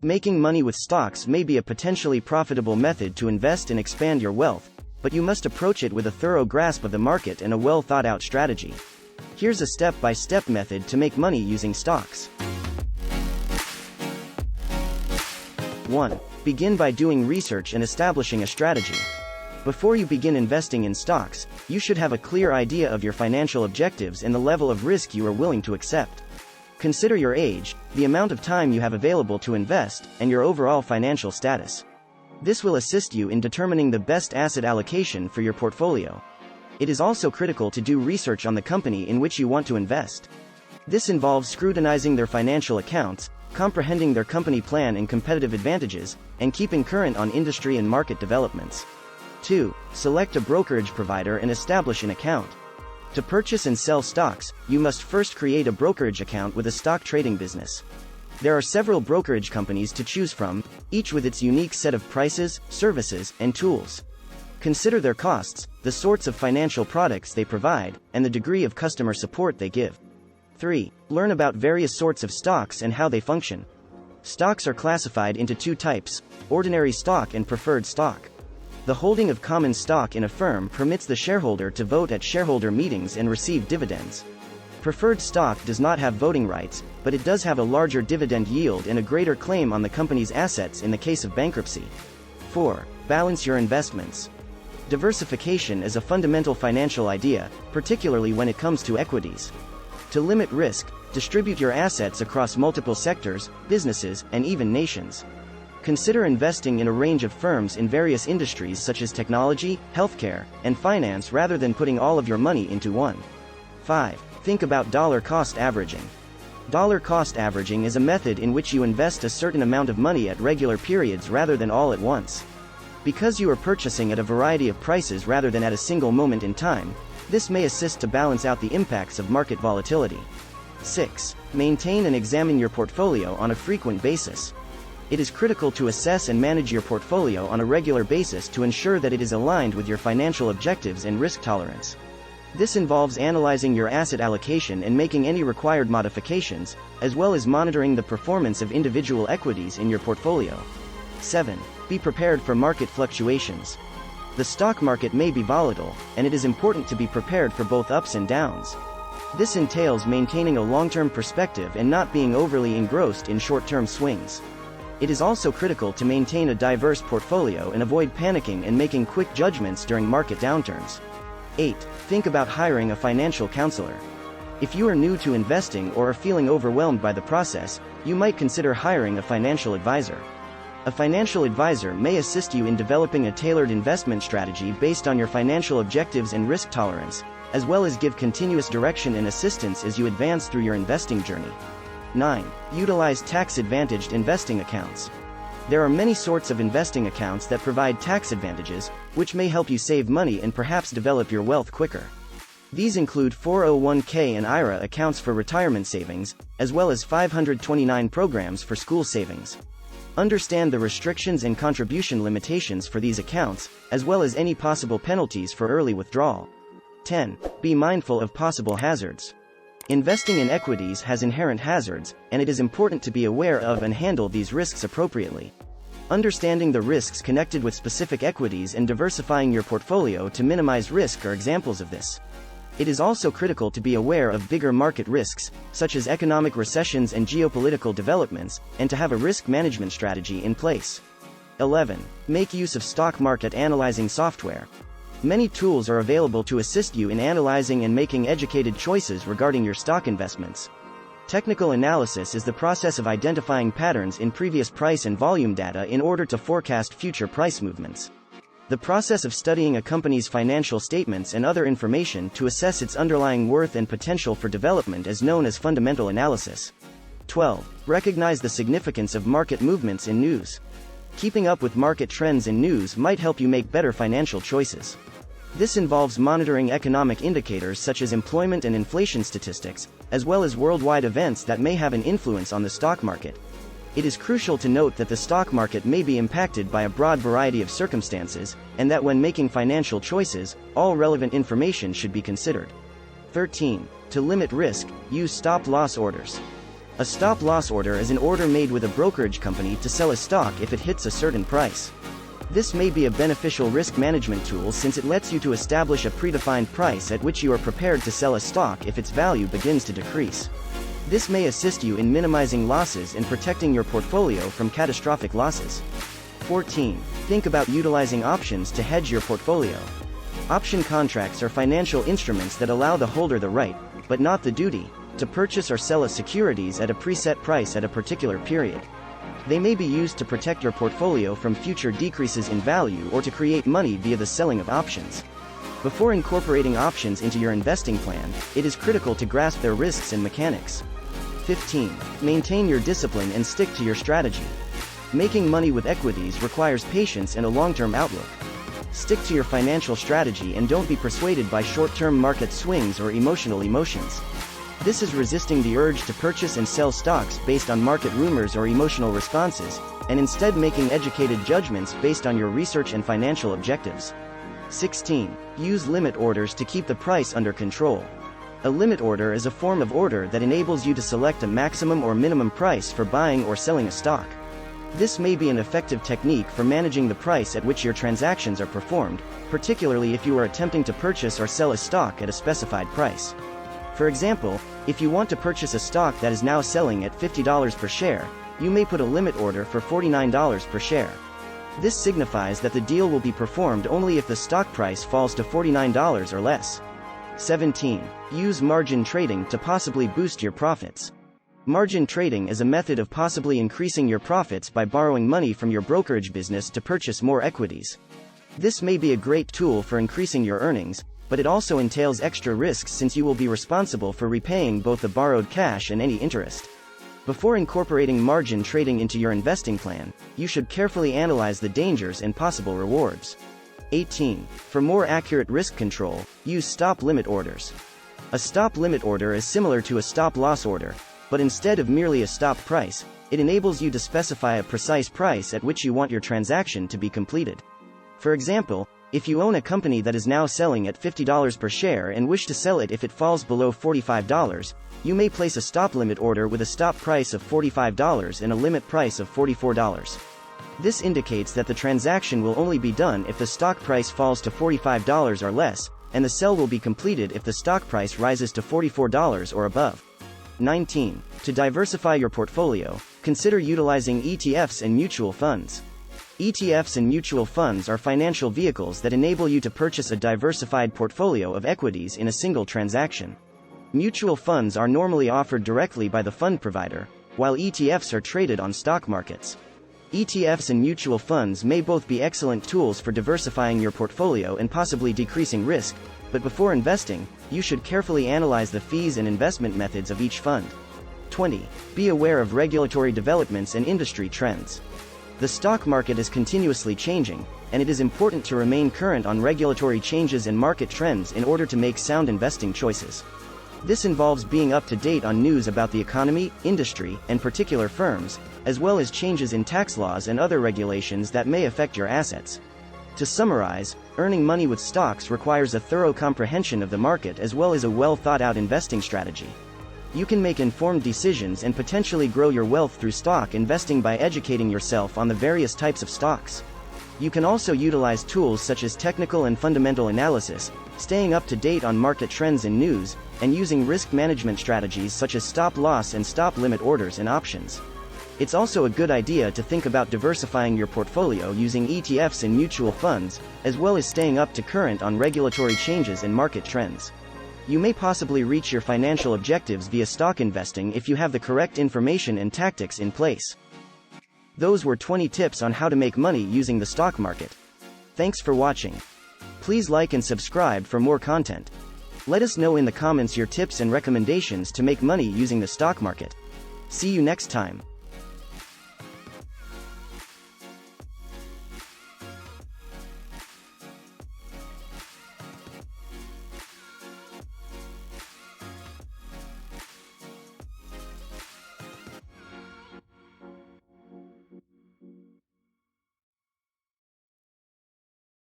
Making money with stocks may be a potentially profitable method to invest and expand your wealth, but you must approach it with a thorough grasp of the market and a well-thought-out strategy. Here's a step-by-step method to make money using stocks. 1. Begin by doing research and establishing a strategy. Before you begin investing in stocks, you should have a clear idea of your financial objectives and the level of risk you are willing to accept. Consider your age, the amount of time you have available to invest, and your overall financial status. This will assist you in determining the best asset allocation for your portfolio. It is also critical to do research on the company in which you want to invest. This involves scrutinizing their financial accounts, comprehending their company plan and competitive advantages, and keeping current on industry and market developments. 2. Select a brokerage provider and establish an account. To purchase and sell stocks, you must first create a brokerage account with a stock trading business. There are several brokerage companies to choose from, each with its unique set of prices, services, and tools. Consider their costs, the sorts of financial products they provide, and the degree of customer support they give. 3. Learn about various sorts of stocks and how they function. Stocks are classified into two types: ordinary stock and preferred stock. The holding of common stock in a firm permits the shareholder to vote at shareholder meetings and receive dividends. Preferred stock does not have voting rights, but it does have a larger dividend yield and a greater claim on the company's assets in the case of bankruptcy. 4. Balance your investments. Diversification is a fundamental financial idea, particularly when it comes to equities. To limit risk, distribute your assets across multiple sectors, businesses, and even nations. Consider investing in a range of firms in various industries such as technology, healthcare, and finance rather than putting all of your money into one. 5. Think about dollar cost averaging. Dollar cost averaging is a method in which you invest a certain amount of money at regular periods rather than all at once. Because you are purchasing at a variety of prices rather than at a single moment in time, this may assist to balance out the impacts of market volatility. 6. Maintain and examine your portfolio on a frequent basis. It is critical to assess and manage your portfolio on a regular basis to ensure that it is aligned with your financial objectives and risk tolerance. This involves analyzing your asset allocation and making any required modifications, as well as monitoring the performance of individual equities in your portfolio. 7. Be prepared for market fluctuations. The stock market may be volatile, and it is important to be prepared for both ups and downs. This entails maintaining a long-term perspective and not being overly engrossed in short-term swings. It is also critical to maintain a diverse portfolio and avoid panicking and making quick judgments during market downturns. 8. Think about hiring a financial counselor. If you are new to investing or are feeling overwhelmed by the process, you might consider hiring a financial advisor. A financial advisor may assist you in developing a tailored investment strategy based on your financial objectives and risk tolerance, as well as give continuous direction and assistance as you advance through your investing journey. 9. Utilize tax-advantaged investing accounts. There are many sorts of investing accounts that provide tax advantages, which may help you save money and perhaps develop your wealth quicker. These include 401k and IRA accounts for retirement savings, as well as 529 programs for school savings. Understand the restrictions and contribution limitations for these accounts, as well as any possible penalties for early withdrawal. 10. Be mindful of possible hazards. Investing in equities has inherent hazards, and it is important to be aware of and handle these risks appropriately. Understanding the risks connected with specific equities and diversifying your portfolio to minimize risk are examples of this. It is also critical to be aware of bigger market risks, such as economic recessions and geopolitical developments, and to have a risk management strategy in place. 11. Make use of stock market analyzing software. Many tools are available to assist you in analyzing and making educated choices regarding your stock investments. Technical analysis is the process of identifying patterns in previous price and volume data in order to forecast future price movements. The process of studying a company's financial statements and other information to assess its underlying worth and potential for development is known as fundamental analysis. 12. Recognize the significance of market movements in news. Keeping up with market trends and news might help you make better financial choices. This involves monitoring economic indicators such as employment and inflation statistics, as well as worldwide events that may have an influence on the stock market. It is crucial to note that the stock market may be impacted by a broad variety of circumstances, and that when making financial choices, all relevant information should be considered. 13. To limit risk, use stop-loss orders. A stop-loss order is an order made with a brokerage company to sell a stock if it hits a certain price. This may be a beneficial risk management tool since it lets you to establish a predefined price at which you are prepared to sell a stock if its value begins to decrease. This may assist you in minimizing losses and protecting your portfolio from catastrophic losses. 14. Think about utilizing options to hedge your portfolio. Option contracts are financial instruments that allow the holder the right, but not the duty, to purchase or sell a securities at a preset price at a particular period. They may be used to protect your portfolio from future decreases in value or to create money via the selling of options. Before incorporating options into your investing plan, it is critical to grasp their risks and mechanics. 15. Maintain your discipline and stick to your strategy. Making money with equities requires patience and a long-term outlook. Stick to your financial strategy and don't be persuaded by short-term market swings or emotional emotions. This is resisting the urge to purchase and sell stocks based on market rumors or emotional responses, and instead making educated judgments based on your research and financial objectives. 16. Use limit orders to keep the price under control. A limit order is a form of order that enables you to select a maximum or minimum price for buying or selling a stock. This may be an effective technique for managing the price at which your transactions are performed, particularly if you are attempting to purchase or sell a stock at a specified price. For example, if you want to purchase a stock that is now selling at $50 per share, you may put a limit order for $49 per share. This signifies that the deal will be performed only if the stock price falls to $49 or less. 17. Use margin trading to possibly boost your profits. Margin trading is a method of possibly increasing your profits by borrowing money from your brokerage business to purchase more equities. This may be a great tool for increasing your earnings, but it also entails extra risks since you will be responsible for repaying both the borrowed cash and any interest. Before incorporating margin trading into your investing plan, you should carefully analyze the dangers and possible rewards. 18. For more accurate risk control, use stop limit orders. A stop limit order is similar to a stop loss order, but instead of merely a stop price, it enables you to specify a precise price at which you want your transaction to be completed. For example, if you own a company that is now selling at $50 per share and wish to sell it if it falls below $45, you may place a stop limit order with a stop price of $45 and a limit price of $44. This indicates that the transaction will only be done if the stock price falls to $45 or less, and the sell will be completed if the stock price rises to $44 or above. 19. To diversify your portfolio, consider utilizing ETFs and mutual funds. ETFs and mutual funds are financial vehicles that enable you to purchase a diversified portfolio of equities in a single transaction. Mutual funds are normally offered directly by the fund provider, while ETFs are traded on stock markets. ETFs and mutual funds may both be excellent tools for diversifying your portfolio and possibly decreasing risk, but before investing, you should carefully analyze the fees and investment methods of each fund. 20. Be aware of regulatory developments and industry trends. The stock market is continuously changing, and it is important to remain current on regulatory changes and market trends in order to make sound investing choices. This involves being up to date on news about the economy, industry, and particular firms, as well as changes in tax laws and other regulations that may affect your assets. To summarize, earning money with stocks requires a thorough comprehension of the market as well as a well-thought-out investing strategy. You can make informed decisions and potentially grow your wealth through stock investing by educating yourself on the various types of stocks. You can also utilize tools such as technical and fundamental analysis, staying up to date on market trends and news, and using risk management strategies such as stop loss and stop limit orders and options. It's also a good idea to think about diversifying your portfolio using ETFs and mutual funds, as well as staying up to current on regulatory changes and market trends. You may possibly reach your financial objectives via stock investing if you have the correct information and tactics in place. Those were 20 tips on how to make money using the stock market. Thanks for watching. Please like and subscribe for more content. Let us know in the comments your tips and recommendations to make money using the stock market. See you next time.